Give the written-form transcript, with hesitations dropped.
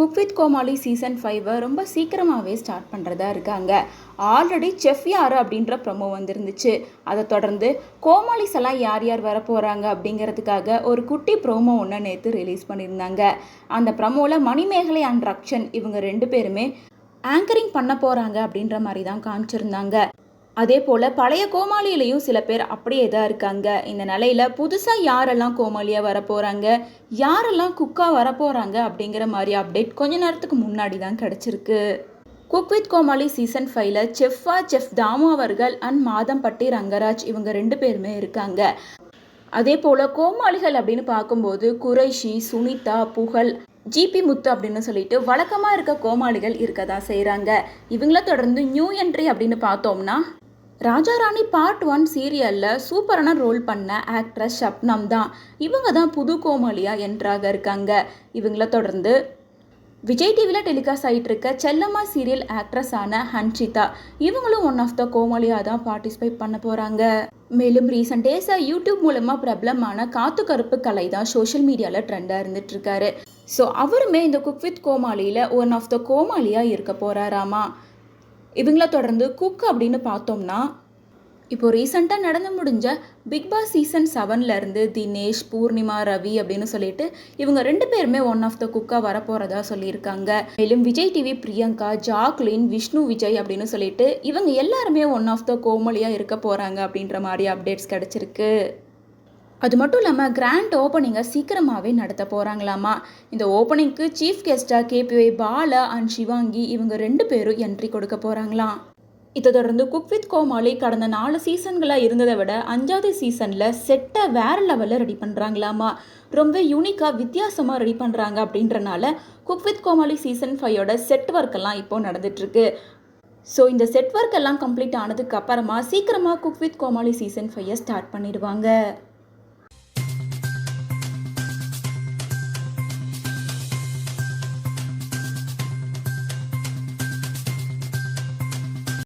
Cook with Comali season 5 ரொம்ப சீக்கிரமாகவே start பண்ணுறதா இருக்காங்க. ஆல்ரெடி செஃப் யார் அப்படின்ற ப்ரொமோ வந்துருந்துச்சு. அதை தொடர்ந்து கோமாளிஸ் எல்லாம் யார் யார் வர போகிறாங்க அப்படிங்கிறதுக்காக ஒரு குட்டி ப்ரோமோ ஒன்று நேற்று ரிலீஸ் பண்ணியிருந்தாங்க. அந்த ப்ரமோவில் மணிமேகலை அண்ட் ரக்ஷன் இவங்க 2 பேருமே ஆங்கரிங் பண்ண போகிறாங்க அப்படின்ற மாதிரி தான் காமிச்சிருந்தாங்க. அதே போல் பழைய கோமாளியிலையும் சில பேர் அப்படியே தான் இருக்காங்க. இந்த நிலையில் புதுசாக யாரெல்லாம் கோமாளியாக வரப்போகிறாங்க, யாரெல்லாம் குக்காக வரப்போகிறாங்க அப்படிங்கிற மாதிரி அப்டேட் கொஞ்ச நேரத்துக்கு முன்னாடி தான் கிடச்சிருக்கு. குக் வித் கோமாளி சீசன் 5ல் செஃப் தாமு அவர்கள் அண்ட் மாதம்பட்டி ரங்கராஜ் இவங்க 2 பேருமே இருக்காங்க. அதே போல் கோமாளிகள் அப்படின்னு பார்க்கும்போது குறைஷி, சுனிதா, புகழ், ஜிபி முத்து அப்படின்னு சொல்லிட்டு வழக்கமாக இருக்க கோமாளிகள் இருக்க தான் செய்கிறாங்க. இவங்கள தொடர்ந்து நியூ என்ட்ரி அப்படின்னு பார்த்தோம்னா ராஜாராணி பார்ட் 1 சீரியலில் சூப்பரான ரோல் பண்ண ஆக்ட்ரஸ் ஷப்னம் தான். இவங்க தான் புது கோமாளியாக என்ட்ராக இருக்காங்க. இவங்கள தொடர்ந்து விஜய் டிவியில் டெலிகாஸ்ட் ஆகிட்டு இருக்க செல்லம்மா சீரியல் ஆக்ட்ரஸான ஹன்ஷிதா இவங்களும் ஒன் ஆஃப் த கோமாளியாக தான் பார்ட்டிசிபேட் பண்ண போகிறாங்க. மேலும் ரீசன்ட் டேஸாக யூடியூப் மூலமாக பிரபலமான காத்து கருப்பு கலை தான் சோஷியல் மீடியாவில் ட்ரெண்டாக இருந்துட்டு இருக்காரு. ஸோ அவருமே இந்த குக் வித் கோமாளியில் ஒன் ஆஃப் த கோமாளியாக இருக்க போகிறாராமா. இவங்கள தொடர்ந்து குக் அப்படின்னு பார்த்தோம்னா இப்போது ரீசெண்டாக நடந்து முடிஞ்ச பிக் பாஸ் சீசன் 7லேருந்து தினேஷ், பூர்ணிமா, ரவி அப்படின்னு சொல்லிட்டு இவங்க 2 பேருமே ஒன் ஆஃப் த குக்காக வரப்போகிறதா சொல்லியிருக்காங்க. மேலும் விஜய் டிவி பிரியங்கா, ஜாக்லின், விஷ்ணு விஜய் அப்படின்னு சொல்லிட்டு இவங்க எல்லாருமே ஒன் ஆஃப் த கோமாளியாக இருக்க போகிறாங்க அப்படின்ற மாதிரி அப்டேட்ஸ் கிடச்சிருக்கு. அது மட்டும் இல்லாமல் கிராண்ட் ஓப்பனிங்கை சீக்கிரமாகவே நடத்த போகிறாங்களாமா. இந்த ஓப்பனிங்க்கு சீஃப் கெஸ்ட்டாக கேபிஒய் பாலா அண்ட் சிவாங்கி இவங்க 2 பேரும் என்ட்ரி கொடுக்க போகிறாங்களாம். இதை தொடர்ந்து குக் வித் கோமாளி கடந்த 4 சீசன்களாக இருந்ததை விட 5வது சீசனில் செட்டை வேறு லெவலில் ரெடி பண்ணுறாங்களாமா. ரொம்ப யூனிக்காக வித்தியாசமாக ரெடி பண்ணுறாங்க. அப்படின்றனால குக் வித் கோமாளி சீசன் 5யோட செட் ஒர்க்கெல்லாம் இப்போது நடந்துகிட்ருக்கு. ஸோ இந்த செட் ஒர்க் எல்லாம் கம்ப்ளீட் ஆனதுக்கு அப்புறமா சீக்கிரமாக cook with Comali season 5 start பண்ணிடுவாங்க.